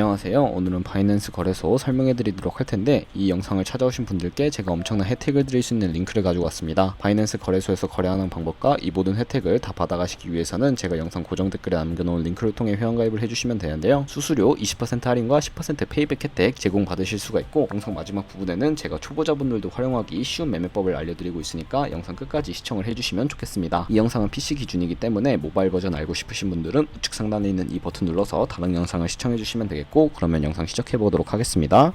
안녕하세요. 오늘은 바이낸스 거래소 설명해 드리도록 할 텐데, 이 영상을 찾아오신 분들께 제가 엄청난 혜택을 드릴 수 있는 링크를 가지고 왔습니다. 바이낸스 거래소에서 거래하는 방법과 이 모든 혜택을 다 받아가시기 위해서는 제가 영상 고정 댓글에 남겨놓은 링크를 통해 회원가입을 해주시면 되는데요. 수수료 20% 할인과 10% 페이백 혜택 제공받으실 수가 있고, 영상 마지막 부분에는 제가 초보자분들도 활용하기 쉬운 매매법을 알려드리고 있으니까 영상 끝까지 시청을 해주시면 좋겠습니다. 이 영상은 PC 기준이기 때문에 모바일 버전 알고 싶으신 분들은 우측 상단에 있는 이 버튼 눌러서 다른 영상을 시청해주시면 되겠습니다. 그러면 영상 시작해 보도록 하겠습니다.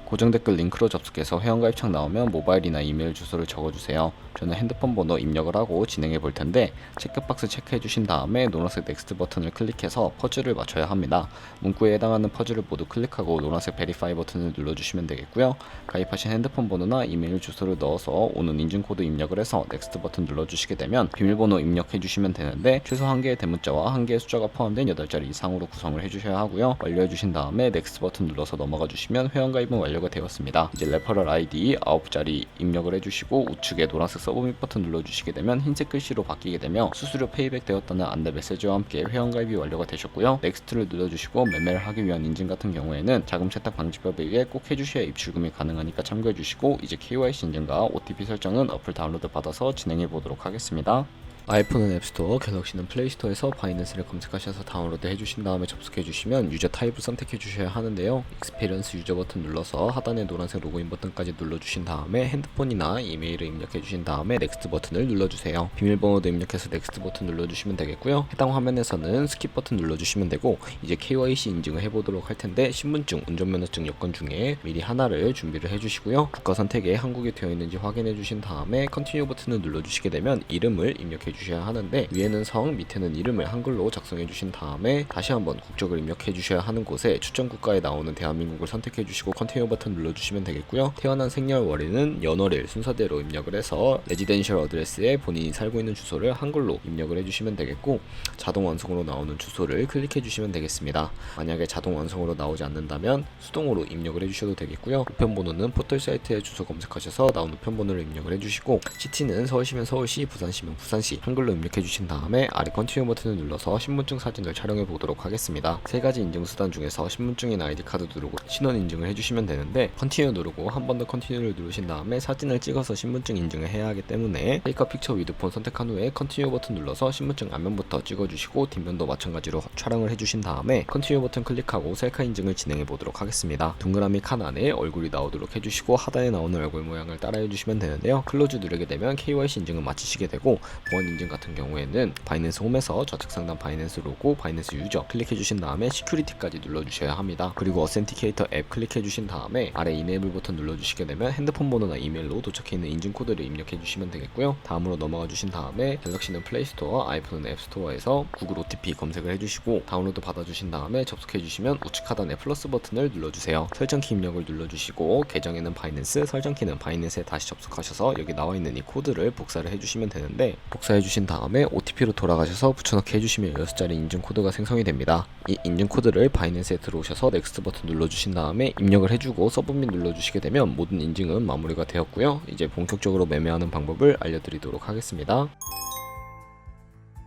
고정 댓글 링크로 접속해서 회원가입창 나오면 모바일이나 이메일 주소를 적어주세요. 저는 핸드폰 번호 입력을 하고 진행해 볼 텐데, 체크박스 체크해 주신 다음에 노란색 넥스트 버튼을 클릭해서 퍼즐을 맞춰야 합니다. 문구에 해당하는 퍼즐을 모두 클릭하고 노란색 베리파이 버튼을 눌러주시면 되겠고요. 가입하신 핸드폰 번호나 이메일 주소를 넣어서 오는 인증코드 입력을 해서 넥스트 버튼 눌러주시게 되면 비밀번호 입력해 주시면 되는데, 최소 1개의 대문자와 1개의 숫자가 포함된 8자리 이상으로 구성을 해주셔야 하고요. 완료해 주신 다음에 넥스트 버튼 눌러서 넘어가 주시면 회원가입은 완료가 되었습니다. 이제 레퍼럴 아이디 9자리 입력을 해주시고 우측에 노란색 서브밋 버튼 눌러주시게 되면 흰색 글씨로 바뀌게 되며 수수료 페이백 되었다는 안내 메시지와 함께 회원가입이 완료가 되셨고요. 넥스트를 눌러주시고 매매를 하기 위한 인증 같은 경우에는 자금 채탁 방지법에 의해 꼭 해주셔야 입출금이 가능하니까 참고해주시고, 이제 KYC 인증과 OTP 설정은 어플 다운로드 받아서 진행해 보도록 하겠습니다. 아이폰은 앱스토어, 갤럭시는 플레이스토어에서 바이낸스를 검색하셔서 다운로드 해주신 다음에 접속해주시면 유저 타입을 선택해주셔야 하는데요. 익스피리언스 유저 버튼 눌러서 하단에 노란색 로그인 버튼까지 눌러주신 다음에 핸드폰이나 이메일을 입력해주신 다음에 넥스트 버튼을 눌러주세요. 비밀번호도 입력해서 넥스트 버튼 눌러주시면 되겠고요. 해당 화면에서는 스킵 버튼 눌러주시면 되고, 이제 KYC 인증을 해보도록 할 텐데, 신분증, 운전면허증 여건 중에 미리 하나를 준비를 해주시고요. 국가 선택에 한국이 되어 있는지 확인해주신 다음에 컨티뉴 버튼을 눌러주시게 되면 이름을 입력해 주셔야 하는데, 위에는 성, 밑에는 이름을 한글로 작성해 주신 다음에 다시 한번 국적을 입력해 주셔야 하는 곳에 추천 국가에 나오는 대한민국을 선택해 주시고 컨티뉴 버튼 눌러 주시면 되겠고요. 태어난 생년월일은 연월일 순서대로 입력을 해서 레지덴셜 어드레스에 본인이 살고 있는 주소를 한글로 입력을 해 주시면 되겠고, 자동 완성으로 나오는 주소를 클릭해 주시면 되겠습니다. 만약에 자동 완성으로 나오지 않는다면 수동으로 입력을 해 주셔도 되겠고요. 우편번호는 포털 사이트에 주소 검색하셔서 나온 우편번호를 입력을 해 주시고, 시티는 서울시면 서울시, 부산시면 부산시 한글로 입력해 주신 다음에 아래 컨티뉴 버튼을 눌러서 신분증 사진을 촬영해 보도록 하겠습니다. 3가지 인증 수단 중에서 신분증이나 아이디카드 누르고 신원 인증을 해주시면 되는데, 컨티뉴 누르고 한 번 더 컨티뉴를 누르신 다음에 사진을 찍어서 신분증 인증을 해야 하기 때문에 테이크 픽처 위드 폰 선택한 후에 컨티뉴 버튼 눌러서 신분증 앞면부터 찍어주시고 뒷면도 마찬가지로 촬영을 해주신 다음에 컨티뉴 버튼 클릭하고 셀카 인증을 진행해 보도록 하겠습니다. 동그라미 칸 안에 얼굴이 나오도록 해주시고 하단에 나오는 얼굴 모양을 따라해 주시면 되는데요. 클로즈 누르게 되면 KYC 인증을 마치시게 되고, 보안 인증 같은 경우에는 바이낸스 홈에서 좌측 상단 바이낸스 로고, 바이낸스 유저 클릭해 주신 다음에 시큐리티까지 눌러주셔야 합니다. 그리고 어센티케이터 앱 클릭해 주신 다음에 아래 이네이블 버튼 눌러주시게 되면 핸드폰 번호나 이메일로 도착해 있는 인증 코드를 입력해 주시면 되겠고요. 다음으로 넘어가 주신 다음에 갤럭시는 플레이스토어, 아이폰은 앱스토어에서 구글 OTP 검색을 해주시고 다운로드 받아주신 다음에 접속해 주시면 우측 하단에 플러스 버튼을 눌러주세요. 설정키 입력을 눌러주시고 계정에는 바이낸스, 설정키는 바이낸스에 다시 접속하셔서 여기 나와 있는 이 코드를 복사를 해주시면 되는데, 복사해 주신 다음에 OTP로 돌아가셔서 붙여넣기 해주시면 6자리 인증 코드가 생성이 됩니다. 이 인증 코드를 바이낸스에 들어오셔서 넥스트 버튼 눌러주신 다음에 입력을 해주고 서브밋 눌러주시게 되면 모든 인증은 마무리가 되었고요. 이제 본격적으로 매매하는 방법을 알려드리도록 하겠습니다.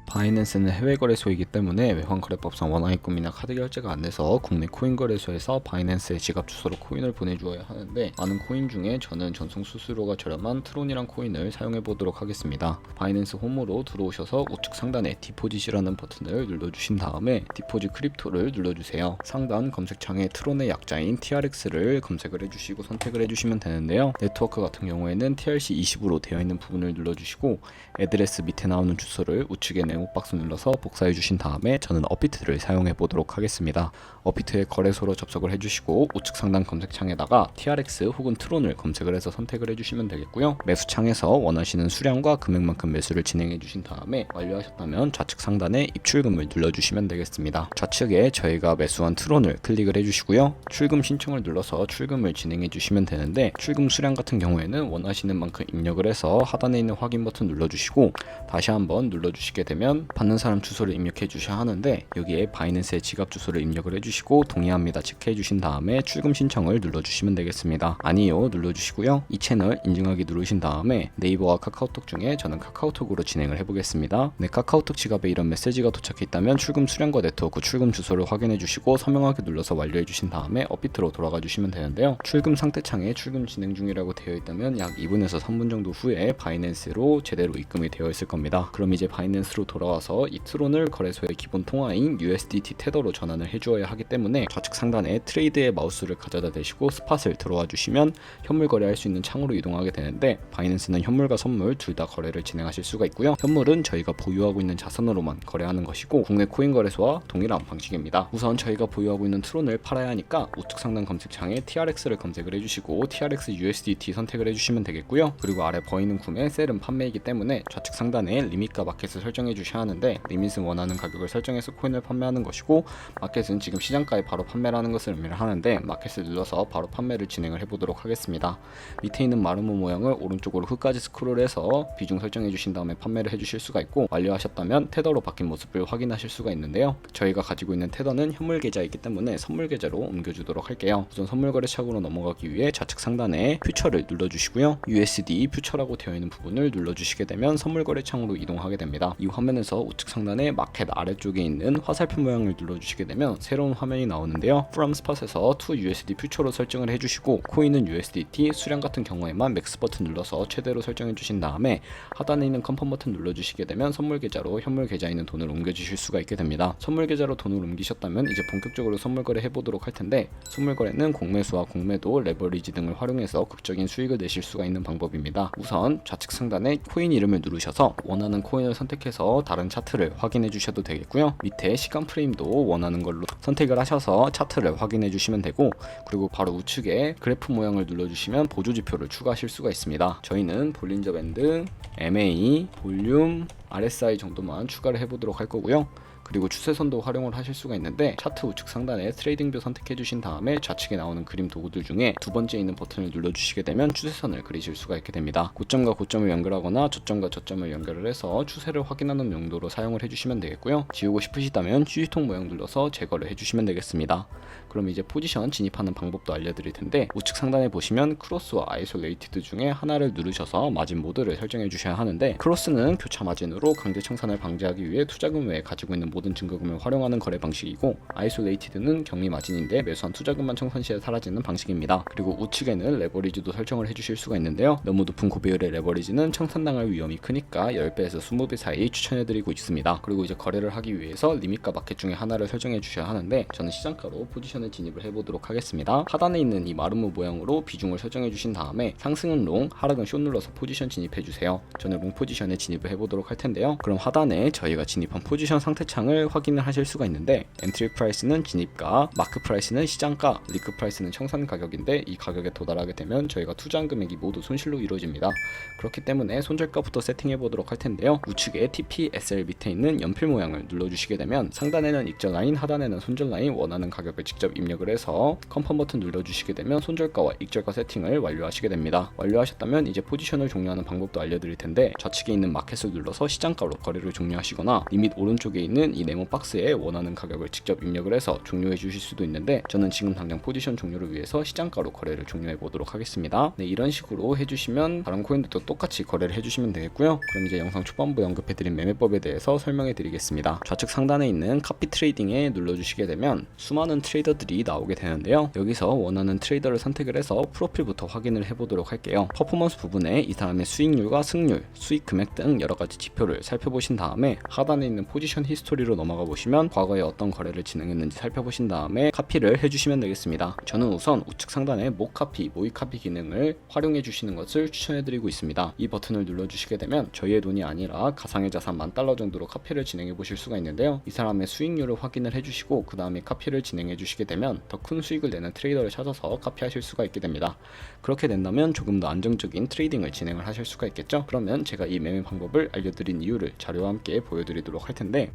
바이낸스는 해외 거래소이기 때문에 외환거래법상 원화입금이나 카드 결제가 안 돼서 국내 코인 거래소에서 바이낸스의 지갑 주소로 코인을 보내주어야 하는데, 많은 코인 중에 저는 전송 수수료가 저렴한 트론이란 코인을 사용해 보도록 하겠습니다. 바이낸스 홈으로 들어오셔서 우측 상단에 디포짓이라는 버튼을 눌러주신 다음에 디포짓 크립토를 눌러주세요. 상단 검색창에 트론의 약자인 TRX를 검색을 해주시고 선택을 해주시면 되는데요. 네트워크 같은 경우에는 TRC20으로 되어 있는 부분을 눌러주시고, 애드레스 밑에 나오는 주소를 우측에 네모 박스 눌러서 복사해 주신 다음에 저는 업비트를 사용해 보도록 하겠습니다. 업비트의 거래소로 접속을 해주시고 우측 상단 검색창에다가 TRX 혹은 트론을 검색을 해서 선택을 해주시면 되겠고요. 매수창에서 원하시는 수량과 금액만큼 매수를 진행해 주신 다음에 완료하셨다면 좌측 상단에 입출금을 눌러주시면 되겠습니다. 좌측에 저희가 매수한 트론을 클릭을 해주시고요. 출금 신청을 눌러서 출금을 진행해 주시면 되는데, 출금 수량 같은 경우에는 원하시는 만큼 입력을 해서 하단에 있는 확인 버튼 눌러주시고 다시 한번 눌러주시게 되면 누르시면 받는 사람 주소를 입력해 주셔야 하는데, 여기에 바이낸스의 지갑 주소를 입력을 해주시고 동의합니다 체크해 주신 다음에 출금 신청을 눌러주시면 되겠습니다. 아니요 눌러주시고요. 이 채널 인증하기 누르신 다음에 네이버와 카카오톡 중에 저는 카카오톡으로 진행을 해보겠습니다. 네, 카카오톡 지갑에 이런 메시지가 도착해 있다면 출금 수령과 네트워크 출금 주소를 확인해 주시고 서명하기 눌러서 완료해 주신 다음에 업비트로 돌아가 주시면 되는데요. 출금 상태창에 출금 진행 중이라고 되어 있다면 약 2분에서 3분 정도 후에 바이낸스로 제대로 입금이 되어 있을 겁니다. 그럼 이제 바이낸스로 돌아와서 이 트론을 거래소의 기본 통화인 USDT 테더로 전환을 해주어야 하기 때문에 좌측 상단에 트레이드의 마우스를 가져다 대시고 스팟을 들어와 주시면 현물 거래할 수 있는 창으로 이동하게 되는데, 바이낸스는 현물과 선물 둘 다 거래를 진행하실 수가 있고요. 현물은 저희가 보유하고 있는 자산으로만 거래하는 것이고 국내 코인 거래소와 동일한 방식입니다. 우선 저희가 보유하고 있는 트론을 팔아야 하니까 우측 상단 검색창에 TRX를 검색을 해주시고 TRX USDT 선택을 해주시면 되겠고요. 그리고 아래 버이는 구매, 셀은 판매이기 때문에 좌측 상단에 리밋과 마켓을 설정해 주셔야 하는데, 리밋은 원하는 가격을 설정해서 코인을 판매하는 것이고 마켓은 지금 시장가에 바로 판매를 하는 것을 의미를 하는데, 마켓을 눌러서 바로 판매를 진행을 해보도록 하겠습니다. 밑에 있는 마름모 모양을 오른쪽으로 끝까지 스크롤해서 비중 설정해 주신 다음에 판매를 해주실 수가 있고, 완료하셨다면 테더로 바뀐 모습을 확인하실 수가 있는데요. 저희가 가지고 있는 테더는 현물 계좌이기 때문에 선물 계좌로 옮겨주도록 할게요. 우선 선물 거래 창으로 넘어가기 위해 좌측 상단에 퓨처를 눌러주시고요. USD 퓨처라고 되어 있는 부분을 눌러주시게 되면 선물 거래 창으로 이동하게 됩니다. 이 화면에서 우측 상단에 마켓 아래쪽에 있는 화살표 모양을 눌러주시게 되면 새로운 화면이 나오는데요. From Spot에서 to USD 퓨처로 설정을 해주시고 코인은 USDT, 수량 같은 경우에만 맥스 버튼 눌러서 최대로 설정해 주신 다음에 하단에 있는 컨펌 버튼 눌러주시게 되면 선물 계좌로 현물 계좌에 있는 돈을 옮겨주실 수가 있게 됩니다. 선물 계좌로 돈을 옮기셨다면 이제 본격적으로 선물 거래 해보도록 할 텐데, 선물 거래는 공매수와 공매도, 레버리지 등을 활용해서 극적인 수익을 내실 수가 있는 방법입니다. 우선 좌측 상단에 코인 이름을 누르셔서 원하는 코인을 선택해서 다른 차트를 확인해 주셔도 되겠고요. 밑에 시간 프레임도 원하는 걸로 선택을 하셔서 차트를 확인해 주시면 되고, 그리고 바로 우측에 그래프 모양을 눌러주시면 보조지표를 추가하실 수가 있습니다. 저희는 볼린저 밴드, MA, 볼륨, RSI 정도만 추가를 해보도록 할 거고요. 그리고 추세선도 활용을 하실 수가 있는데, 차트 우측 상단에 트레이딩뷰 선택해 주신 다음에 좌측에 나오는 그림 도구들 중에 두 번째 있는 버튼을 눌러주시게 되면 추세선을 그리실 수가 있게 됩니다. 고점과 고점을 연결하거나 저점과 저점을 연결을 해서 추세를 확인하는 용도로 사용을 해주시면 되겠고요. 지우고 싶으시다면 휴지통 모양 눌러서 제거를 해주시면 되겠습니다. 그럼 이제 포지션 진입하는 방법도 알려드릴 텐데, 우측 상단에 보시면 크로스와 아이솔레이티드 중에 하나를 누르셔서 마진 모드를 설정해 주셔야 하는데, 크로스는 교차 마진으로 강제 청산을 방지하기 위해 투자금 외에 가지고 있는 모든 증거금을 활용하는 거래 방식이고, 아이솔레이티드는 격리 마진인데 매수한 투자금만 청산 시에 사라지는 방식입니다. 그리고 우측에는 레버리지도 설정을 해주실 수가 있는데요. 너무 높은 고비율의 레버리지는 청산당할 위험이 크니까 10배에서 20배 사이 추천해드리고 있습니다. 그리고 이제 거래를 하기 위해서 리밋과 마켓 중에 하나를 설정해 주셔야 하는데, 저는 시장가로 포지션을 진입을 해보도록 하겠습니다. 하단에 있는 이 마름모 모양으로 비중을 설정해 주신 다음에 상승은 롱, 하락은 숏 눌러서 포지션 진입해 주세요. 저는 롱 포지션에 진입을 해보도록 할 텐데요. 그럼 하단에 저희가 진입한 포지션 상태창 확인을 하실 수가 있는데, 엔트리 프라이스는 진입가, 마크 프라이스는 시장가, 리크 프라이스는 청산 가격인데, 이 가격에 도달하게 되면 저희가 투자한 금액이 모두 손실로 이루어집니다. 그렇기 때문에 손절가부터 세팅해 보도록 할 텐데요. 우측에 TP, SL 밑에 있는 연필 모양을 눌러주시게 되면 상단에는 익절 라인, 하단에는 손절 라인, 원하는 가격을 직접 입력을 해서 컨펌 버튼 눌러주시게 되면 손절가와 익절가 세팅을 완료하시게 됩니다. 완료하셨다면 이제 포지션을 종료하는 방법도 알려드릴 텐데, 좌측에 있는 마켓을 눌러서 시장가로 거래를 종료하시거나 리밋 오른쪽에 있는 이 네모 박스에 원하는 가격을 직접 입력을 해서 종료해 주실 수도 있는데, 저는 지금 당장 포지션 종료를 위해서 시장가로 거래를 종료해 보도록 하겠습니다. 네, 이런 식으로 해주시면 다른 코인들도 똑같이 거래를 해주시면 되겠고요. 그럼 이제 영상 초반부에 언급해드린 매매법에 대해서 설명해 드리겠습니다. 좌측 상단에 있는 카피 트레이딩에 눌러주시게 되면 수많은 트레이더들이 나오게 되는데요. 여기서 원하는 트레이더를 선택을 해서 프로필부터 확인을 해보도록 할게요. 퍼포먼스 부분에 이 사람의 수익률과 승률, 수익 금액 등 여러가지 지표를 살펴보신 다음에 하단에 있는 포지션 히스토리로 넘어가 보시면 과거에 어떤 거래를 진행했는지 살펴보신 다음에 카피를 해주시면 되겠습니다. 저는 우선 우측 상단에 목 카피, 모의 카피 기능을 활용해 주시는 것을 추천해드리고 있습니다. 이 버튼을 눌러주시게 되면 저희의 돈이 아니라 가상의 자산 $10,000 정도로 카피를 진행해 보실 수가 있는데요. 이 사람의 수익률을 확인을 해주시고 그 다음에 카피를 진행해 주시게 되면 더 큰 수익을 내는 트레이더를 찾아서 카피하실 수가 있게 됩니다. 그렇게 된다면 조금 더 안정적인 트레이딩을 진행을 하실 수가 있겠죠. 그러면 제가 이 매매 방법을 알려드린 이유를 자료와 함께 보여드리도록 할 텐데,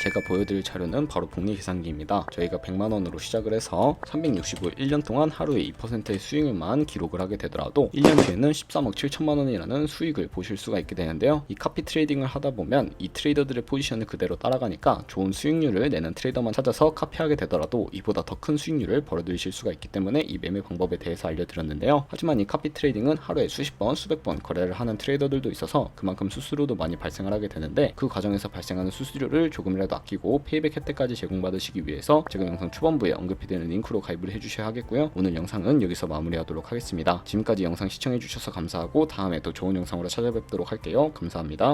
제가 보여드릴 자료는 바로 복리 계산기입니다. 저희가 100만원으로 시작을 해서 365일 1년 동안 하루에 2%의 수익률만 기록을 하게 되더라도 1년 뒤에는 13억 7천만원이라는 수익을 보실 수가 있게 되는데요. 이 카피 트레이딩을 하다 보면 이 트레이더들의 포지션을 그대로 따라가니까 좋은 수익률을 내는 트레이더만 찾아서 카피하게 되더라도 이보다 더 큰 수익률을 벌어들이실 수가 있기 때문에 이 매매 방법에 대해서 알려드렸는데요. 하지만 이 카피 트레이딩은 하루에 수십 번, 수백 번 거래를 하는 트레이더들도 있어서 그만큼 수수료도 많이 발생을 하게 되는데 그 과정에서 발생하는 수수료를 조금이라도 아끼고 페이백 혜택까지 제공받으시기 위해서 지금 영상 초반부에 언급이 되는 링크로 가입을 해주셔야 하겠고요. 오늘 영상은 여기서 마무리하도록 하겠습니다. 지금까지 영상 시청해주셔서 감사하고 다음에 또 좋은 영상으로 찾아뵙도록 할게요. 감사합니다.